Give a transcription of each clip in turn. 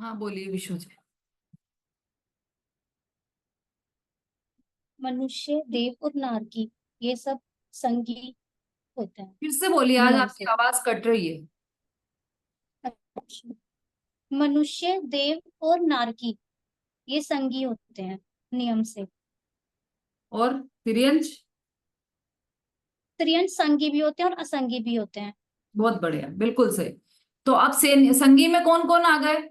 हाँ बोलिए विशु जी। मनुष्य, देव और नारकी ये सब संगी होते हैं फिर से बोलिए, आज नियम आपकी से। आवाज कट रही है। अच्छा। मनुष्य, देव और नारकी ये संगी होते हैं नियम से। और तिर्यंच? त्रियंश संगी भी होते हैं और असंगी भी होते हैं। बहुत बढ़िया, बिल्कुल सही। तो अब से संगी में कौन कौन आ गए?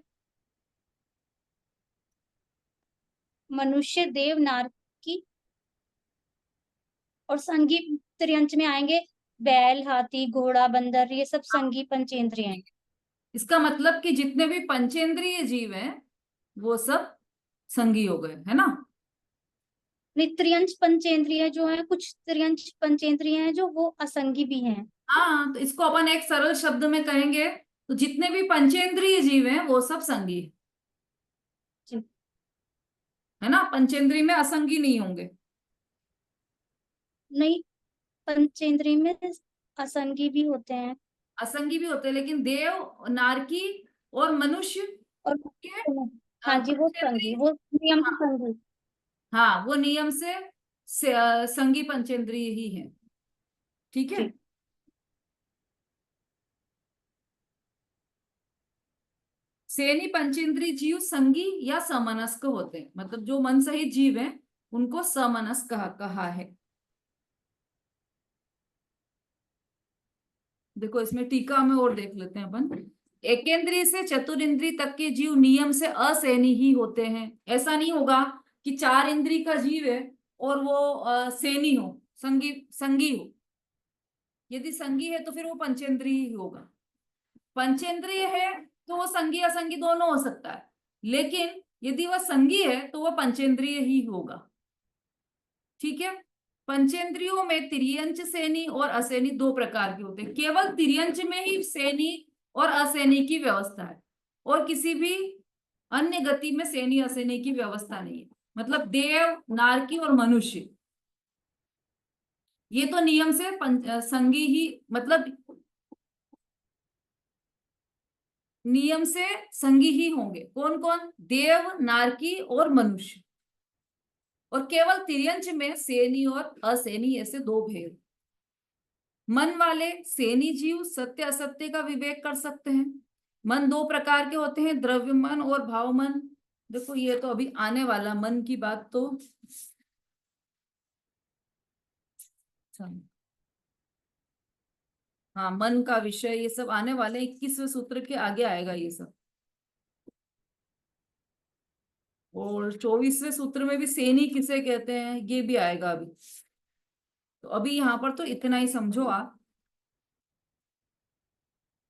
मनुष्य, देव, नारकी और संगी त्रियंच में आएंगे बैल, हाथी, घोड़ा, बंदर, ये सब संगी पंचेंद्रिय हैं। इसका मतलब कि जितने भी पंचेंद्रिय जीव हैं वो सब संगी हो गए, है ना? नहीं, त्रियंश पंचेंद्रिय जो है, कुछ त्रियंश पंचेंद्रिय हैं जो वो असंगी भी हैं। हाँ, तो इसको अपन एक सरल शब्द में कहेंगे तो जितने भी पंचेंद्रिय जीव हैं वो सब संगी जी। है ना। पंचेंद्रिय में असंगी नहीं होंगे। नहीं, पंचेंद्रिय में असंगी भी होते हैं। असंगी भी होते हैं, लेकिन देव, नारकी और मनुष्य और के हाँ जी, वो संगी, पंचेंद्रिय। वो नियम से हाँ, संगी। हाँ वो नियम से संगी पंचेंद्रिय ही है। ठीक है। जी। सेनी पंचेंद्रिय जीव संगी या समनस्क होते हैं, मतलब जो मन सहित जीव हैं उनको समनस्क कहा है। देखो इसमें टीका में और देख लेते हैं अपन। एकेंद्रिय से चतुरिंद्रिय तक के जीव नियम से असेनी ही होते हैं। ऐसा नहीं होगा कि चार इंद्रिय का जीव है और वो सेनी हो, संगी संगी हो। यदि संगी है तो फिर वो पंचेंद्रिय ही होगा। पंचेंद्रिय है तो वो संगी असंगी दोनों हो सकता है, लेकिन यदि वह संगी है तो वह पंचेंद्रिय ही होगा। ठीक है। पंचेंद्रियों में तिर्यंच सेनी और असेनी दो प्रकार के होते हैं। केवल तिर्यंच में ही सेनी और असेनी की व्यवस्था है, और किसी भी अन्य गति में सेनी असेनी की व्यवस्था नहीं है। मतलब देव, नारकी और मनुष्य ये तो नियम से संगी ही, मतलब नियम से संगी ही होंगे। कौन कौन? देव, नारकी और मनुष्य। और केवल तिर्यंच में सेनी और असेनी ऐसे दो भेद। मन वाले सेनी जीव सत्य असत्य का विवेक कर सकते हैं। मन दो प्रकार के होते हैं, द्रव्य मन और भाव मन। देखो ये तो अभी आने वाला मन की बात तो हाँ, मन का विषय ये सब आने वाले 21वें सूत्र के आगे आएगा ये सब। और 24वें सूत्र में भी सेनी किसे कहते हैं ये भी आएगा अभी। तो अभी यहाँ पर तो इतना ही समझो आप।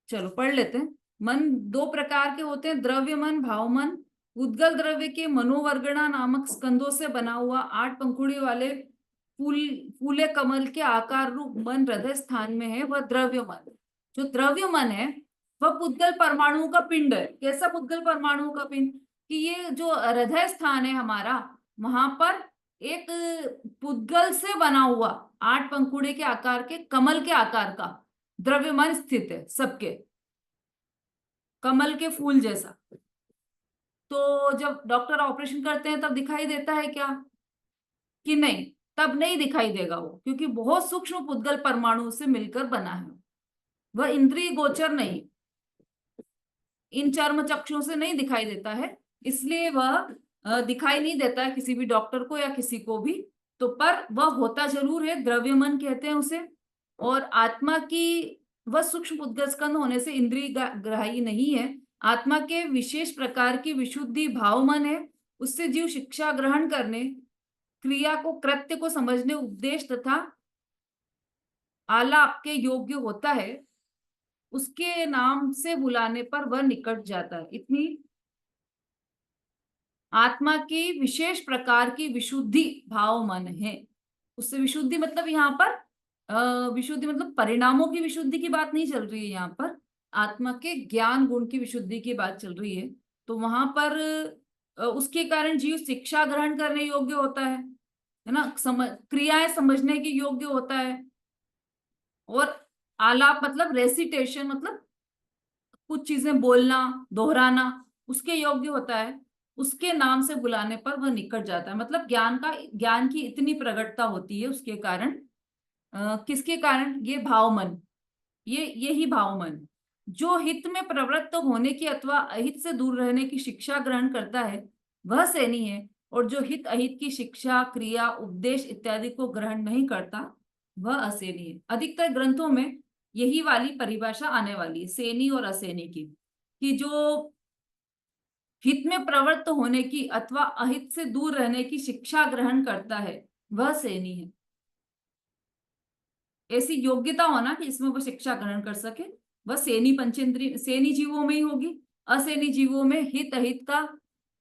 चलो पढ़ लेते हैं। मन दो प्रकार के होते हैं, द्रव्य मन, भाव मन। उद्गल द्रव्य के मनोवर्गणा नामक स्कंदों से बना हुआ 8 पंखुड़ी वाले फूल फूले कमल के आकार रूप मन हृदय स्थान में है, वह द्रव्य मन। जो द्रव्य मन है वह पुद्गल परमाणुओं का पिंड है। कैसा पुद्गल परमाणुओं का पिंड? कि ये जो हृदय स्थान है हमारा, वहां पर एक पुद्गल से बना हुआ 8 पंखुड़े के आकार के कमल के आकार का द्रव्यमान स्थित है सबके, कमल के फूल जैसा। तो जब डॉक्टर ऑपरेशन करते हैं तब दिखाई देता है क्या? कि नहीं, तब नहीं दिखाई देगा वो, क्योंकि बहुत सूक्ष्म पुद्गल परमाणु से मिलकर बना है। वह इंद्रिय गोचर नहीं, इन चर्म चक्षुओं से नहीं दिखाई देता है, इसलिए वह दिखाई नहीं देता है किसी भी डॉक्टर को या किसी को भी। तो पर वह होता जरूर है, द्रव्यमन कहते हैं उसे। और आत्मा की वह सूक्ष्म पुद्गल स्कंध होने से इंद्रिय ग्राही नहीं है। आत्मा के विशेष प्रकार की विशुद्धि भाव मन है। उससे जीव शिक्षा ग्रहण करने, क्रिया को, कृत्य को समझने, उपदेश तथा आलाप के योग्य होता है। उसके नाम से बुलाने पर वह निकट जाता है। इतनी आत्मा की विशेष प्रकार की विशुद्धि भाव मन है। उससे विशुद्धि मतलब यहाँ पर विशुद्धि मतलब परिणामों की विशुद्धि की बात नहीं चल रही है, यहाँ पर आत्मा के ज्ञान गुण की विशुद्धि की बात चल रही है। तो वहां पर उसके कारण जीव शिक्षा ग्रहण करने योग्य होता है ना, क्रियाएं समझने के योग्य होता है। और आलाप मतलब रेसिटेशन, मतलब कुछ चीजें बोलना, दोहराना, उसके योग्य होता है, उसके नाम से बुलाने पर वह निकट जाता है। मतलब ज्ञान की इतनी प्रगटता होती है उसके कारण। किसके कारण? ये भाव मन, यही भाव मन जो हित में प्रवृत्त होने की अथवा अहित से दूर रहने की शिक्षा ग्रहण करता है, वह सैनी है। और जो हित अहित की शिक्षा, क्रिया, उपदेश इत्यादि को ग्रहण नहीं करता, वह असैनी है। अधिकतर ग्रंथों में यही वाली परिभाषा आने वाली है, सैनी और असैनी की, कि जो हित में प्रवृत्त होने की अथवा अहित से दूर रहने की शिक्षा ग्रहण करता है, वह सैनी है। ऐसी योग्यता होना कि इसमें वो शिक्षा ग्रहण कर सके, वह सैनी पंचेंद्रिय सैनी जीवों में ही होगी। असैनी जीवों में हित अहित का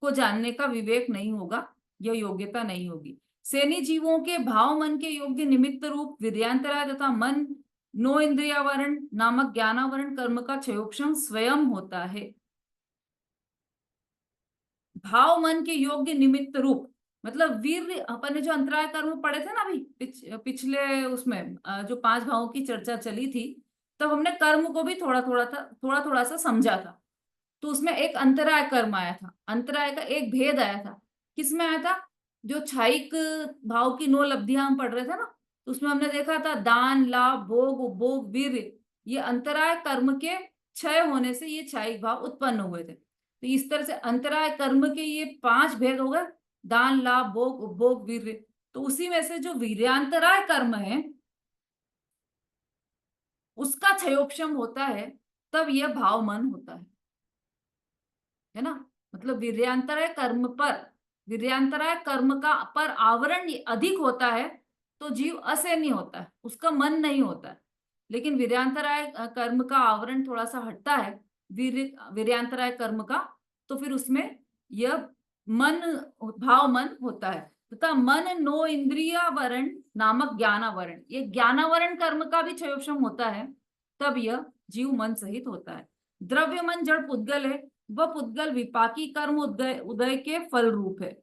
को जानने का विवेक नहीं होगा, यह योग्यता नहीं होगी। सैनी जीवों के भाव मन के योग्य निमित्त रूप विद्यांतराय तथा मन नो इंद्रियावरण नामक ज्ञानावरण कर्म का क्षयोक्षम स्वयं होता है। भाव मन के योग्य निमित्त रूप मतलब वीर, अपन ने जो अंतराय कर्म पढ़े थे ना अभी पिछले उसमें जो 5 भावों की चर्चा चली थी, तो हमने कर्म को भी थोड़ा थोड़ा सा समझा था। तो उसमें एक अंतराय कर्म आया था, अंतराय का एक भेद आया था। किसमें आया था? जो छाइक भाव की 9 लब्धियां हम पढ़ रहे थे ना, तो उसमें हमने देखा था दान, लाभ, भोग, उपभोग, वीर, ये अंतराय कर्म के क्षय होने से ये छाइक भाव उत्पन्न हुए थे। तो इस तरह से अंतराय कर्म के ये 5 भेद हो गए, दान, लाभ, भोग, उपभोग, वीर। तो उसी में से जो वीर्यांतराय कर्म है उसका क्षयोक्षम होता है, तब यह भाव मन होता है ना। मतलब वीर्यांतराय कर्म का पर आवरण अधिक होता है तो जीव असैन्य होता है, उसका मन नहीं होता है। लेकिन वीर्यांतराय कर्म का आवरण थोड़ा सा हटता है वीर्यांतराय कर्म का, तो फिर उसमें यह मन, भाव मन होता है। तथा मन नो इंद्रियावरण नामक ज्ञानावरण, ये ज्ञानावरण कर्म का भी क्षयोक्षम होता है, तब यह जीव मन सहित होता है। द्रव्य मन जड़ पुद्गल है, वह पुद्गल विपाकी कर्म उदय के फल रूप है।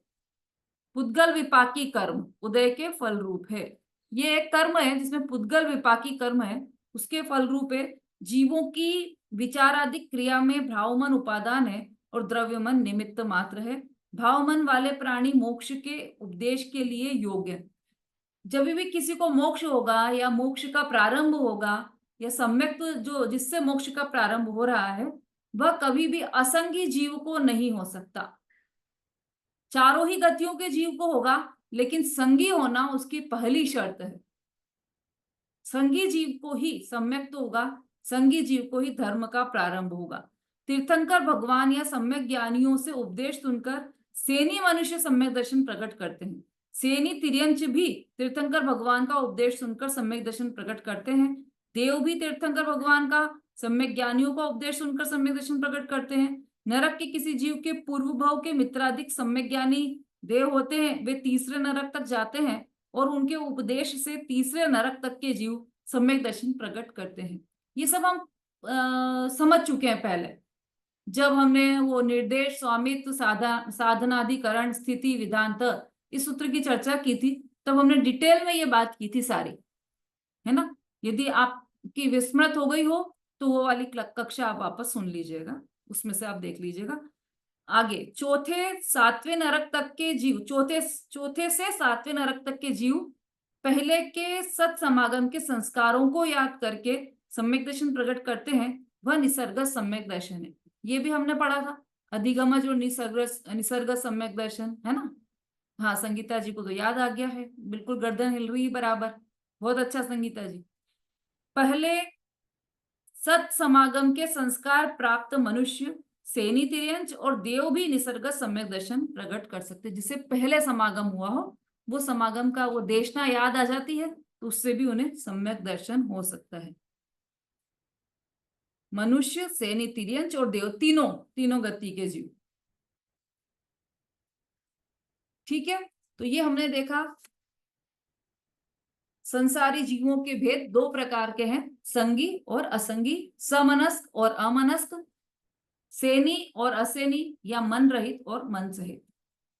पुद्गल विपाकी कर्म उदय के फल रूप है। ये एक कर्म है जिसमें पुद्गल विपाकी कर्म है, उसके फल रूप है। जीवों की विचारादिक क्रिया में भावमन उपादान है और द्रव्यमन निमित्त मात्र है। भावमन वाले प्राणी मोक्ष के उपदेश के लिए योग्य है। जब भी किसी को मोक्ष होगा या मोक्ष का प्रारंभ होगा या सम्यक जो जिससे मोक्ष का प्रारंभ हो रहा है, वह कभी भी असंगी जीव को नहीं हो सकता। चारों ही गतियों के जीव को होगा, लेकिन संगी होना उसकी पहली शर्त है। संगी जीव को ही सम्यक तो होगा, संगी जीव को ही धर्म का प्रारंभ होगा। तीर्थंकर भगवान या सम्यक ज्ञानियों से उपदेश सुनकर सेनी मनुष्य सम्यक दर्शन प्रकट करते हैं। सेनी तिर्यंच भी तीर्थंकर भगवान का उपदेश सुनकर सम्यक दर्शन प्रकट करते हैं। देव भी तीर्थंकर भगवान का, सम्यक ज्ञानियों का उपदेश सुनकर सम्यक दर्शन प्रकट करते हैं। नरक के किसी जीव के पूर्व भाव के मित्राधिक सम्यक ज्ञानी देव होते हैं, वे तीसरे नरक तक जाते हैं और उनके उपदेश से तीसरे नरक तक के जीव सम्यक दर्शन प्रकट करते हैं। ये सब हम समझ चुके हैं पहले, जब हमने वो निर्देश, स्वामित्व, साधनाधिकरण, स्थिति, विधांत, इस सूत्र की चर्चा की थी, तब हमने डिटेल में ये बात की थी सारी, है ना। यदि आपकी विस्मृत हो गई हो तो वो वाली कक्षा आप वापस सुन लीजिएगा, उसमें से आप देख लीजिएगा। आगे चौथे से सातवें नरक तक के जीव पहले के सत्समागम के संस्कारों को याद करके सम्यक दर्शन प्रकट करते हैं, वह निसर्ग सम्यक दर्शन है। ये भी हमने पढ़ा था, अधिगमज और निसर्ग सम्यक दर्शन, है ना। हाँ, संगीता जी को तो याद आ गया है, बिल्कुल गर्दन हिल रही है बराबर, बहुत अच्छा संगीता जी। पहले सत्समागम के संस्कार प्राप्त मनुष्य सेनी तिर्यंच और देव भी निसर्ग सम्यक दर्शन प्रकट कर सकते, जिसे पहले समागम हुआ हो, वो समागम का वो देशना याद आ जाती है, तो उससे भी उन्हें सम्यक दर्शन हो सकता है। मनुष्य, सेनी तिर्यंच और देव, तीनों गति के जीव। ठीक है, तो ये हमने देखा संसारी जीवों के भेद 2 प्रकार के हैं, संगी और असंगी, समनस्क और अमनस्क, सेनी और असेनी या मन रहित और मन सहित।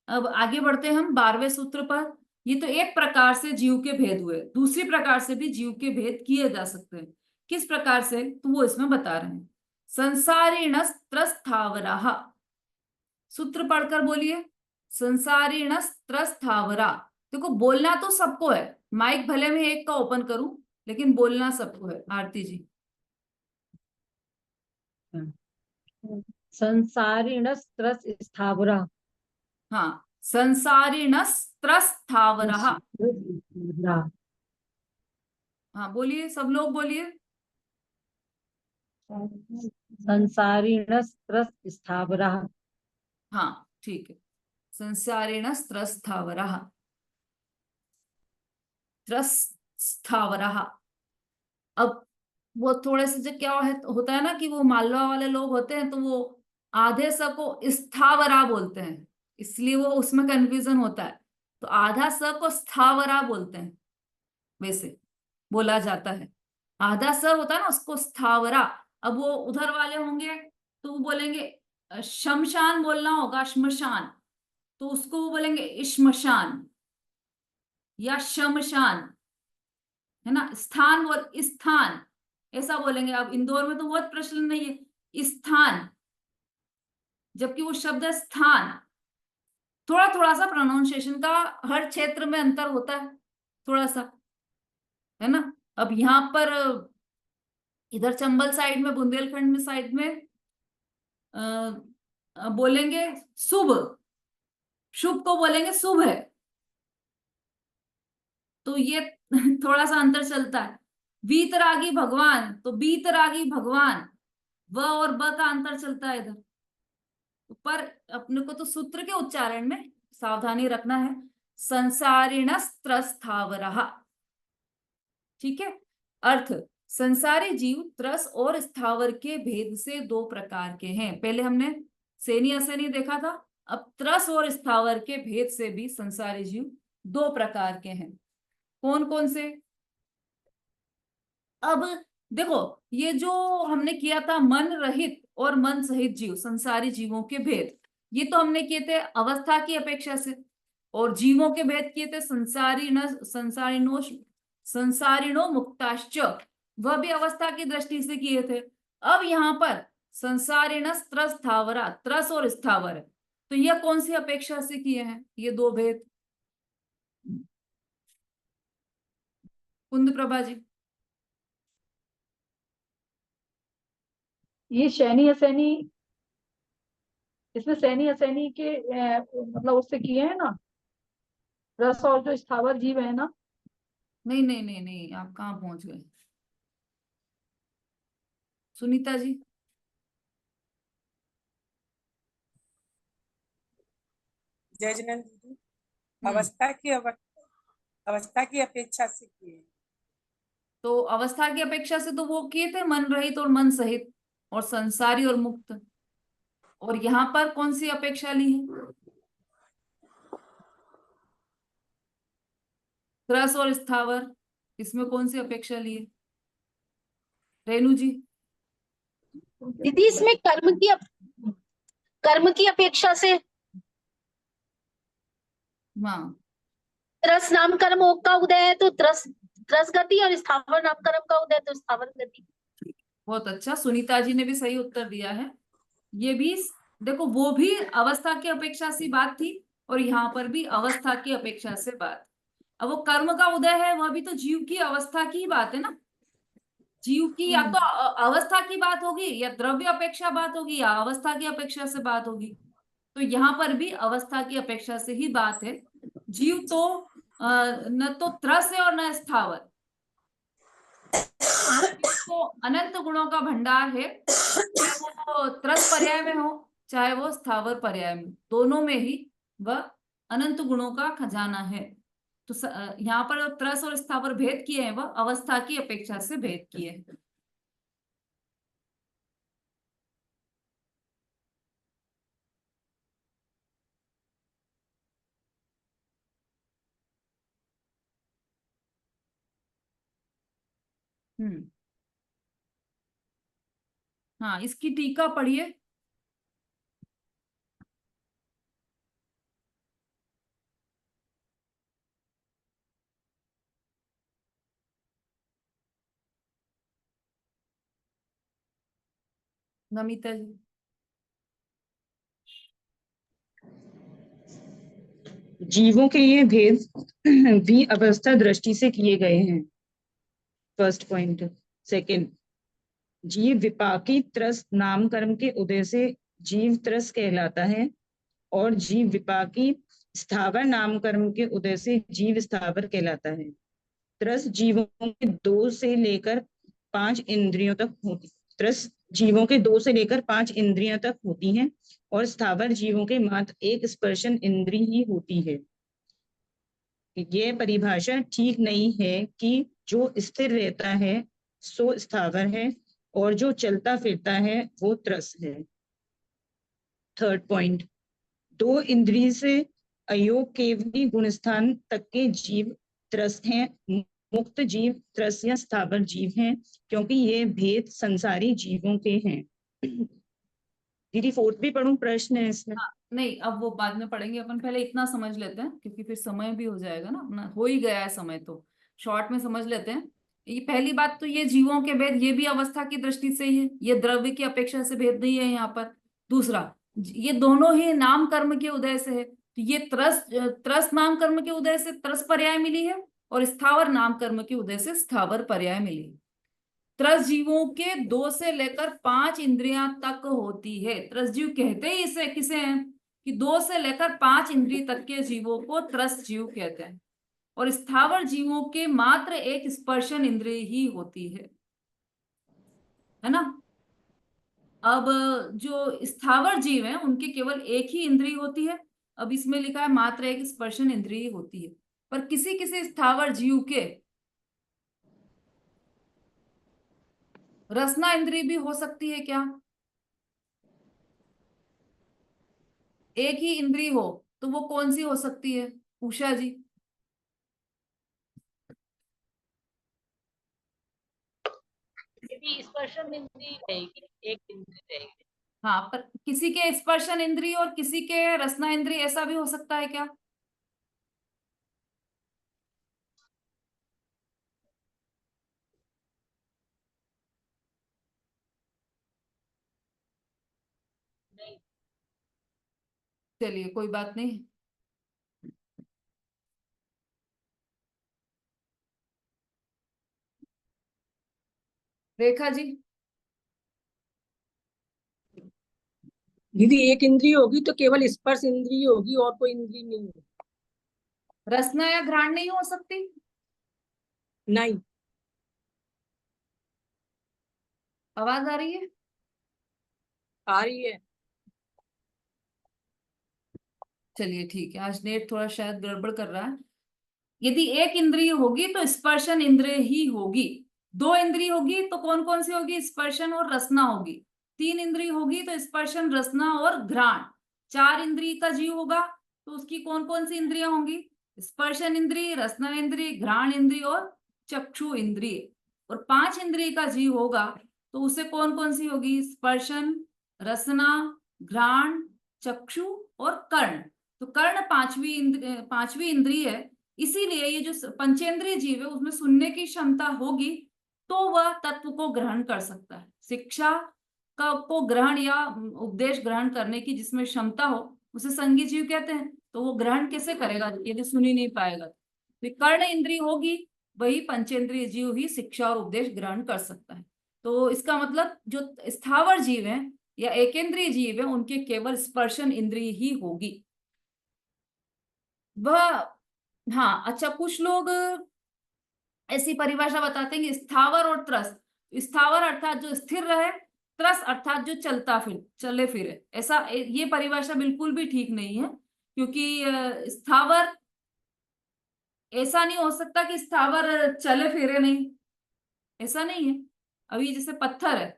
अब आगे बढ़ते हैं हम 12वें सूत्र पर। ये तो एक प्रकार से जीव के भेद हुए, दूसरी प्रकार से भी जीव के भेद किए जा सकते हैं। किस प्रकार से, तो वो इसमें बता रहे हैं। संसारिणस्त्रस्थावराः, सूत्र पढ़कर बोलिए। संसारिणस्त्रस्थावरा। देखो बोलना तो सबको है, माइक भले मैं एक का ओपन करूं, लेकिन बोलना सबको है। आरती जी। संसारिणस्त्रस स्थावरा। हाँ, संसारिणस्त्रस्थावरा। हाँ बोलिए, सब लोग बोलिए। संसारिणस्त्रस स्थावरा। हाँ ठीक है, संसारिणस्त्रस्थावरा। त्रस्थावरा। अब वो थोड़े से जो क्या होता है ना कि वो मालवा वाले लोग होते हैं, तो वो आधे स को स्थावरा बोलते हैं, इसलिए वो उसमें कंफ्यूजन होता है। तो आधा स को स्थावरा बोलते हैं, वैसे बोला जाता है। आधा स होता है ना, उसको स्थावरा। अब वो उधर वाले होंगे तो वो बोलेंगे शमशान बोलना होगा, श्मशान, तो उसको वो बोलेंगे श्मशान या शमशान, है ना। स्थान बोल स्थान ऐसा बोलेंगे। अब इंदौर में तो बहुत प्रचलन नहीं है स्थान, जबकि वो शब्द है स्थान। थोड़ा थोड़ा सा प्रोनाउंसिएशन का हर क्षेत्र में अंतर होता है, थोड़ा सा, है ना। अब यहाँ पर इधर चंबल साइड में, बुंदेलखंड में साइड में बोलेंगे शुभ, शुभ को बोलेंगे शुभ है। तो ये थोड़ा सा अंतर चलता है। वीतरागी भगवान, तो बीतरागी भगवान, व और ब का अंतर चलता है इधर। पर अपने को तो सूत्र के उच्चारण में सावधानी रखना है। संसारिणस्त्रस्थावरः। ठीक है। अर्थ, संसारी जीव त्रस और स्थावर के भेद से दो प्रकार के हैं। पहले हमने सेनी असैनी देखा था, अब त्रस और स्थावर के भेद से भी संसारी जीव दो प्रकार के हैं। कौन कौन से? अब देखो, ये जो हमने किया था मन रहित और मन सहित जीव, संसारी जीवों के भेद, ये तो हमने किए थे अवस्था की अपेक्षा से। और जीवों के भेद किए थे संसारिणो मुक्ताश्च, वह भी अवस्था की दृष्टि से किए थे। अब यहाँ पर संसारिणस त्रस स्थावरा, त्रस और स्थावर है, तो यह कौन सी अपेक्षा से किए हैं ये दो भेद? कुंद प्रभा जी। ये शैनी असैनी, इसमें सैनी असैनी के मतलब उससे किए हैं ना, रस और जो स्थावर जीव है ना। नहीं नहीं नहीं नहीं, आप कहाँ पहुंच गए सुनीता जी? जय जिनेन्द्र दीदी, हम्म। अवस्था की अपेक्षा से किए। तो अवस्था की अपेक्षा से तो वो किए थे मन रहित और मन सहित, और संसारी और मुक्त। और यहाँ पर कौन सी अपेक्षा ली है? त्रस और स्थावर, इसमें कौन सी अपेक्षा ली है रेणु जी? दीदी इसमें कर्म की अपेक्षा से हाँ त्रस नाम कर्म का उदय है तो त्रस त्रस गति, और स्थावर नाम कर्म का उदय तो स्थावर गति। बहुत अच्छा, सुनीता जी ने भी सही उत्तर दिया है। ये भी देखो, वो भी अवस्था की अपेक्षा से बात थी, और यहाँ पर भी अवस्था की अपेक्षा से बात। अब वो कर्म का उदय है, वह भी तो जीव की अवस्था की बात है ना। जीव की या तो अवस्था की बात होगी, या द्रव्य अपेक्षा बात होगी, या अवस्था की अपेक्षा से बात होगी। तो यहाँ पर भी अवस्था की अपेक्षा से ही बात है। जीव तो न तो त्रस है और न स्थावर, तो अनंत गुणों का भंडार है। चाहे वो त्रस पर्याय में हो, चाहे वो स्थावर पर्याय में, दोनों में ही वह अनंत गुणों का खजाना है। तो यहाँ पर त्रस और स्थावर भेद किए हैं, वह अवस्था की अपेक्षा से भेद किए हैं। हम्म। हाँ, इसकी टीका पढ़िए। नमिता जी। जीवों के ये भेद भी अवस्था दृष्टि से किए गए हैं। First point. सेकंड, जीव विपाकी त्रस नाम कर्म के उदय से जीव त्रस कहलाता है, और जीव विपाकी स्थावर नाम कर्म के उदय से जीव स्थावर कहलाता है। त्रस जीवों के 2 से लेकर 5 इंद्रियों तक होती त्रस जीवों के 2 से लेकर 5 इंद्रियों तक होती हैं, और स्थावर जीवों के मात्र एक स्पर्शन इंद्री ही होती है। यह परिभाषा ठीक नहीं है कि जो स्थिर रहता है सो स्थावर है, और जो चलता फिरता है वो त्रस है। थर्ड पॉइंट, 2 इंद्रिय से अयोग केवली गुणस्थान तक के जीव त्रस हैं, मुक्त जीव त्रस या स्थावर जीव हैं, क्योंकि ये भेद संसारी जीवों के हैं। दीदी फोर्थ भी पढ़ूं? प्रश्न है इसमें। नहीं, अब वो बाद में पढ़ेंगे, अपन पहले इतना समझ लेते हैं क्योंकि फिर समय भी हो जाएगा ना, अपना हो ही गया है समय, तो शॉर्ट में समझ लेते हैं। ये पहली बात तो ये जीवों के भेद, ये भी अवस्था की दृष्टि से ही है, ये द्रव्य की अपेक्षा से भेद नहीं है यहाँ पर। दूसरा, ये दोनों ही नाम कर्म के उदय से है, तो ये त्रस नाम कर्म के उदय से त्रस पर्याय मिली है, और स्थावर नाम कर्म के उदय से स्थावर पर्याय मिली है। त्रस जीवों के 2 से लेकर 5 इंद्रियां तक होती है। त्रस जीव कहते ही इसे किसे हैं कि 2 से लेकर 5 इंद्रिय तक के जीवों को त्रस जीव कहते हैं, और स्थावर जीवों के मात्र एक स्पर्शन इंद्रिय ही होती है ना। अब जो स्थावर जीव हैं उनके केवल एक ही इंद्रिय होती है। अब इसमें लिखा है मात्र एक स्पर्शन इंद्रिय होती है, पर किसी किसी स्थावर जीव के रसना इंद्रिय भी हो सकती है क्या? एक ही इंद्रिय हो तो वो कौन सी हो सकती है, उषा जी? स्पर्शन इंद्री रहेगी, एक इंद्री रहेगी। हाँ, पर किसी के स्पर्शन इंद्रिय और किसी के रसना इंद्रिय, ऐसा भी हो सकता है क्या? चलिए कोई बात नहीं। रेखा जी? दीदी एक इंद्रिय होगी तो केवल स्पर्श इंद्रिय होगी और कोई इंद्रिय नहीं होगी। रसना या घ्राण नहीं हो सकती? नहीं। आवाज आ रही है? आ रही है। चलिए ठीक है, आज नेट थोड़ा शायद गड़बड़ कर रहा है। यदि एक इंद्रिय होगी तो स्पर्शन इंद्रिय ही होगी। 2 इंद्रिय होगी तो कौन कौन सी होगी? स्पर्शन और रसना होगी। 3 इंद्रिय होगी तो स्पर्शन, रसना और घ्राण। 4 इंद्रिय का जीव होगा तो उसकी कौन कौन सी इंद्रियां होंगी? स्पर्शन इंद्रिय, रसना इंद्रिय, घ्राण इंद्रिय और चक्षु इंद्रिय। और 5 इंद्रिय का जीव होगा तो उसे कौन कौन सी होगी? स्पर्शन, रसना, घ्राण, चक्षु और कर्ण। तो कर्ण पांचवी इंद्रिय है, इसीलिए ये जो पंचेंद्रिय जीव है उसमें सुनने की क्षमता होगी तो वह तत्व को ग्रहण कर सकता है। शिक्षा को ग्रहण या उपदेश ग्रहण करने की जिसमें क्षमता हो उसे संज्ञ जीव कहते हैं। तो वो ग्रहण कैसे करेगा यदि सुन ही नहीं पाएगा? तो कर्ण इंद्रिय होगी, वही पंचेंद्रिय जीव ही शिक्षा और उपदेश ग्रहण कर सकता है। तो इसका मतलब जो स्थावर जीव है या एकेंद्रिय जीव है उनके केवल स्पर्शन इंद्रिय ही होगी वह। हाँ अच्छा, कुछ लोग ऐसी परिभाषा बताते हैं कि स्थावर और त्रस, स्थावर अर्थात जो स्थिर रहे, त्रस अर्थात जो चले फिरे। ऐसा ये परिभाषा बिल्कुल भी ठीक नहीं है, क्योंकि स्थावर ऐसा नहीं हो सकता कि स्थावर चले फिरे नहीं, ऐसा नहीं है। अभी जैसे पत्थर है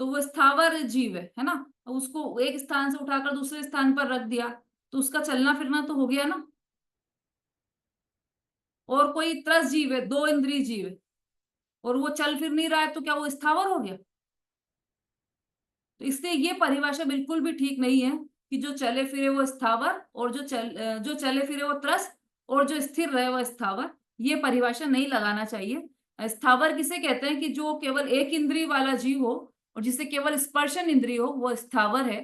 तो वो स्थावर जीव है ना, उसको एक स्थान से उठाकर दूसरे स्थान पर रख दिया तो उसका चलना फिरना तो हो गया ना। और कोई त्रस जीव है, 2 इंद्रिय जीव है और वो चल फिर नहीं रहा है तो क्या वो स्थावर हो गया? तो इसलिए ये परिभाषा बिल्कुल भी ठीक नहीं है कि जो चले फिरे वो स्थावर और जो चले फिरे वो त्रस और जो स्थिर रहे वो स्थावर। ये परिभाषा नहीं लगाना चाहिए। स्थावर किसे कहते हैं कि जो केवल एक इंद्रिय वाला जीव हो और जिसे केवल स्पर्शन इंद्रिय हो, वो स्थावर है।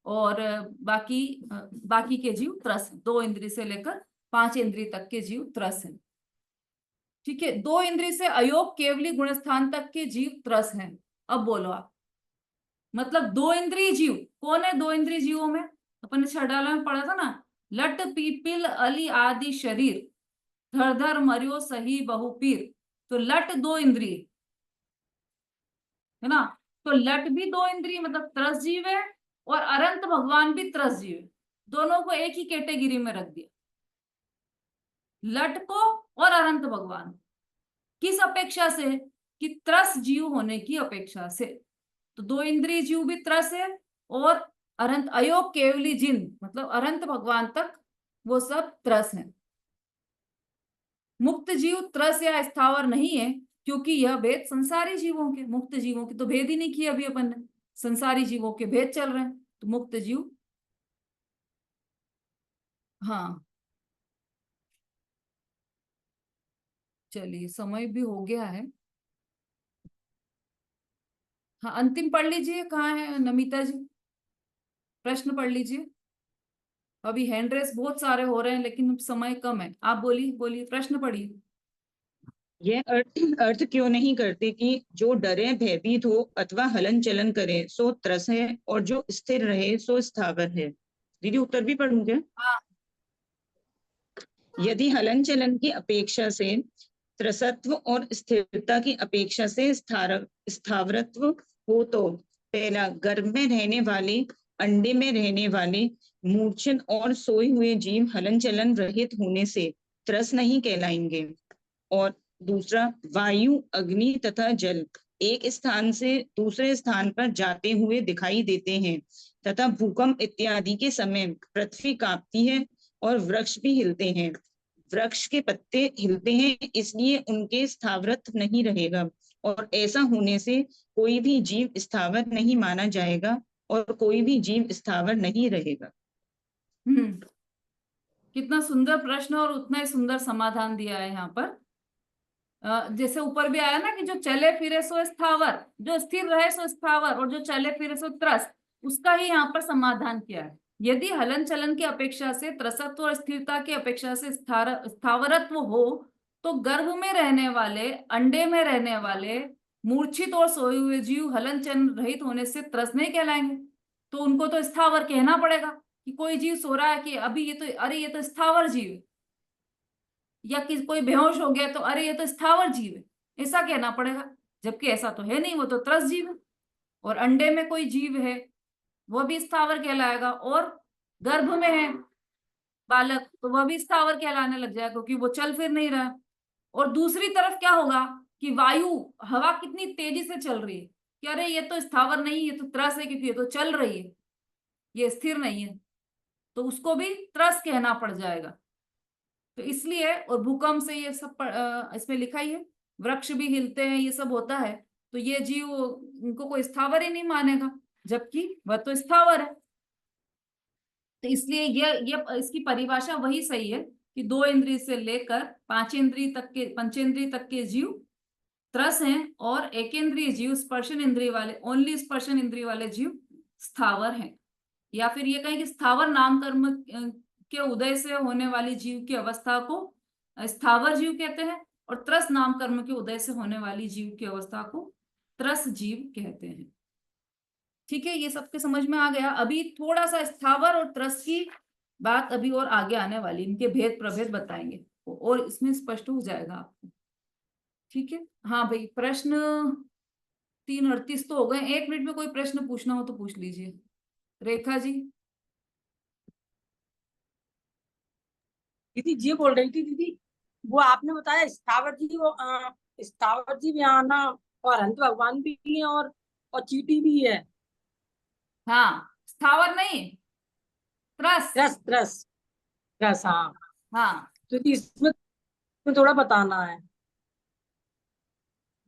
और बाकी के जीव त्रस हैं। 2 इंद्रिय से लेकर 5 इंद्रिय तक के जीव त्रस हैं। ठीक है, 2 इंद्रिय से अयोग केवली गुणस्थान तक के जीव त्रस हैं। अब बोलो आप, मतलब 2 इंद्रिय जीव कौन है? 2 इंद्रिय जीवों में अपन ने छठाला में पढ़ा था ना, लट पीपिल अली आदि शरीर, धर धर मरियो सही बहुपीर। तो लट 2 इंद्रिय है ना, तो लट भी 2 इंद्रिय मतलब त्रस जीव है, और अनंत भगवान भी त्रस जीव है। दोनों को एक ही कैटेगरी में रख दिया, लट को और अनंत भगवान। किस अपेक्षा से? कि त्रस जीव होने की अपेक्षा से। तो 2 इंद्रिय जीव भी त्रस है, और अनंत अयोग केवली जिन मतलब अनंत भगवान तक वो सब त्रस है। मुक्त जीव त्रस या स्थावर नहीं है, क्योंकि यह भेद संसारी जीवों के, मुक्त जीवों के तो भेद ही नहीं किया अभी अपन ने, संसारी जीवों के भेद चल रहे हैं। तो मुक्त जीव, हाँ चलिए समय भी हो गया है। हाँ अंतिम पढ़ लीजिए, कहाँ है नमिता जी? प्रश्न पढ़ लीजिए। अभी हैंड रेस बहुत सारे हो रहे हैं, लेकिन समय कम है। आप बोलिए बोलिए, प्रश्न पढ़िए। यह अर्थ क्यों नहीं करते कि जो डरे भयभीत हो अथवा हलन चलन करे सो त्रस है, और जो स्थिर रहे सो स्थावर है। दीदी उत्तर भी पढ़ूं क्या? हाँ यदि हलन चलन की अपेक्षा से त्रसत्व और स्थिरता की अपेक्षा से स्थावरत्व हो, तो पहला गर्भ में रहने वाले, अंडे में रहने वाले, मूर्छित और सोए हुए जीव हलन चलन रहित होने से त्रस नहीं कहलाएंगे। और दूसरा, वायु, अग्नि तथा जल एक स्थान से दूसरे स्थान पर जाते हुए दिखाई देते हैं, तथा भूकंप इत्यादि के समय पृथ्वी कांपती है और वृक्ष भी हिलते हैं। वृक्ष के पत्ते हिलते हैं, इसलिए उनके स्थावरत्व नहीं रहेगा, और ऐसा होने से कोई भी जीव स्थावर नहीं माना जाएगा, और कोई भी जीव स्थावर नहीं रहेगा। कितना सुंदर प्रश्न और उतना ही सुंदर समाधान दिया है यहाँ पर। जैसे ऊपर भी आया ना कि जो चले फिरे सो स्थावर, जो स्थिर रहे सो स्थावर, और जो चले फिरे सो त्रस, उसका ही यहाँ पर समाधान किया है। यदि हलन चलन की अपेक्षा से त्रसत्व और स्थिरता की अपेक्षा से स्थावरत्व हो, तो गर्भ में रहने वाले, अंडे में रहने वाले, मूर्छित और सोए हुए जीव हलन चलन रहित होने से त्रस नहीं कहलाएंगे। तो उनको तो स्थावर कहना पड़ेगा, कि कोई जीव सो रहा है कि अभी ये तो, अरे ये तो स्थावर जीव है, या कि कोई बेहोश हो गया तो अरे ये तो स्थावर जीव है, ऐसा कहना पड़ेगा। जबकि ऐसा तो है नहीं, वो तो त्रस जीव है। और अंडे में कोई जीव है वह भी स्थावर कहलाएगा, और गर्भ में है बालक तो वह भी स्थावर कहलाने लग जाएगा, क्योंकि वो चल फिर नहीं रहा। और दूसरी तरफ क्या होगा कि वायु, हवा कितनी तेजी से चल रही है, कि अरे ये तो स्थावर नहीं, ये तो त्रस है, क्योंकि ये तो चल रही है, ये स्थिर नहीं है, तो उसको भी त्रस कहना पड़ जाएगा। तो इसलिए, और भूकंप से ये सब इसमें लिखा ही है, वृक्ष भी हिलते हैं, ये सब होता है, तो ये जीव इनको कोई स्थावर ही नहीं मानेगा, जबकि वह तो स्थावर है। तो इसलिए ये इसकी परिभाषा वही सही है कि 2 इंद्रिय से लेकर 5 इंद्रिय तक के, पंचेंद्रिय तक के जीव त्रस हैं, और एकेंद्रिय जीव, स्पर्शन इंद्रिय वाले, ओनली स्पर्शन इंद्रिय वाले जीव स्थावर हैं। या फिर ये कहें कि स्थावर नाम कर्म के उदय से होने वाली जीव की अवस्था को स्थावर जीव कहते हैं, और त्रस नाम कर्म के उदय से होने वाली जीव की अवस्था को त्रस जीव कहते हैं। ठीक है, ये सबके समझ में आ गया। अभी थोड़ा सा स्थावर और त्रस की बात अभी और आगे आने वाली, इनके भेद प्रभेद बताएंगे और इसमें स्पष्ट हो जाएगा आपको। ठीक है, हाँ भाई, प्रश्न 3:38 तो हो गए। 1 मिनट में कोई प्रश्न पूछना हो तो पूछ लीजिए। रेखा जी। दीदी जी बोल रही थी दीदी, वो आपने बताया स्थावर जी भी आना, और अंत भगवान भी है, और चीटी भी है। हाँ स्थावर नहीं, त्रस। त्रस त्रस त्रस, हाँ। हाँ तो इसमें थोड़ा बताना है।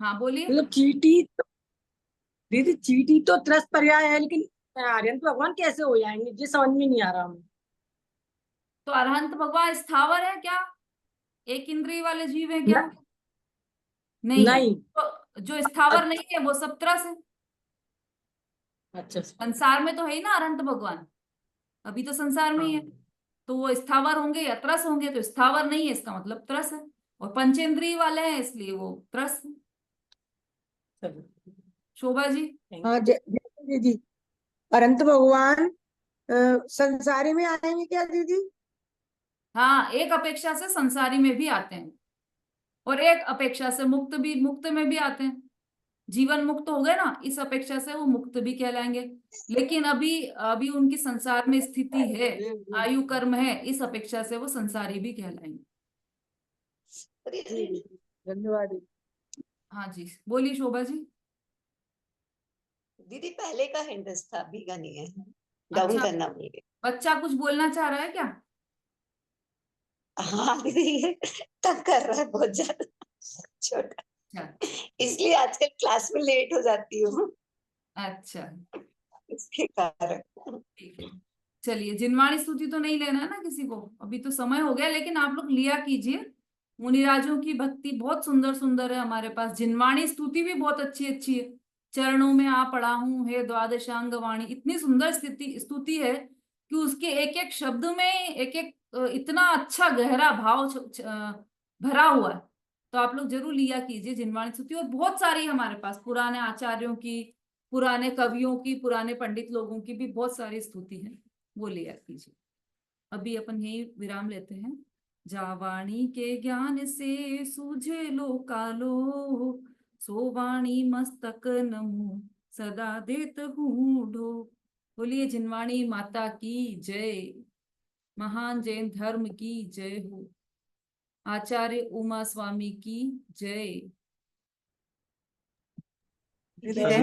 हाँ बोलिए। मतलब दीदी चीटी तो त्रस पर्याय है, लेकिन अरिहंत भगवान कैसे हो जाएंगे, ये समझ में नहीं आ रहा हमें। तो अरहंत भगवान स्थावर है क्या? एक इंद्रिय वाले जीव है क्या? नहीं है। नहीं। तो जो स्थावर नहीं है वो सब त्रस है। अच्छा संसार में तो है ही ना अनंत भगवान, अभी तो संसार में ही है, तो वो स्थावर होंगे या त्रस होंगे, तो स्थावर नहीं है इसका मतलब त्रस है, और पंचेंद्रिय वाले हैं इसलिए वो त्रस है। चलो, शोभा जी। हाँ जय दीदी, अनंत भगवान संसारी में आएंगे क्या दीदी? हाँ, एक अपेक्षा से संसारी में भी आते हैं और एक अपेक्षा से मुक्त में भी आते हैं। जीवन मुक्त हो गए ना, इस अपेक्षा से वो मुक्त भी कहलाएंगे, लेकिन अभी अभी उनकी संसार में स्थिति है, आयु कर्म है, इस अपेक्षा से वो संसारी भी कहलाएंगे। धन्यवाद। हाँ जी, बोलिए शोभा जी। दीदी पहले का हिंदस था, अभी का नहीं है, डाउन अच्छा, करना भूल गए। बच्चा कुछ बोलना चाह रहा है क्या? हाँ दीदी, ये तंग कर रहा है बहुत ज्यादा, छोटा, अच्छा इसलिए आजकल क्लास में लेट हो जाती हूँ, अच्छा, इसके कारण। ठीक है। चलिए, जिनवाणी स्तुति तो नहीं लेना है ना किसी को, अभी तो समय हो गया, लेकिन आप लोग लिया कीजिए। मुनिराजों की भक्ति बहुत सुंदर सुंदर है हमारे पास, जिनवाणी स्तुति भी बहुत अच्छी अच्छी है। चरणों में आ पड़ा हूं हे द्वादशांग वाणी, इतनी सुंदर स्तुति है कि उसके एक एक शब्द में एक एक इतना अच्छा गहरा भाव भरा हुआ है। तो आप लोग जरूर लिया कीजिए जिनवाणी स्तुति, और बहुत सारी हमारे पास पुराने आचार्यों की, पुराने कवियों की, पुराने पंडित लोगों की भी बहुत सारी स्तुति है, वो लिया कीजिए। अभी अपन यही विराम लेते हैं। जावाणी के ज्ञान से सूझे लो कालो, सो वाणी मस्तक नमो सदा देत हूँ ढो। बोलिए जिनवाणी माता की जय, महान जैन धर्म की जय हो, आचार्य उमा स्वामी की जय। जय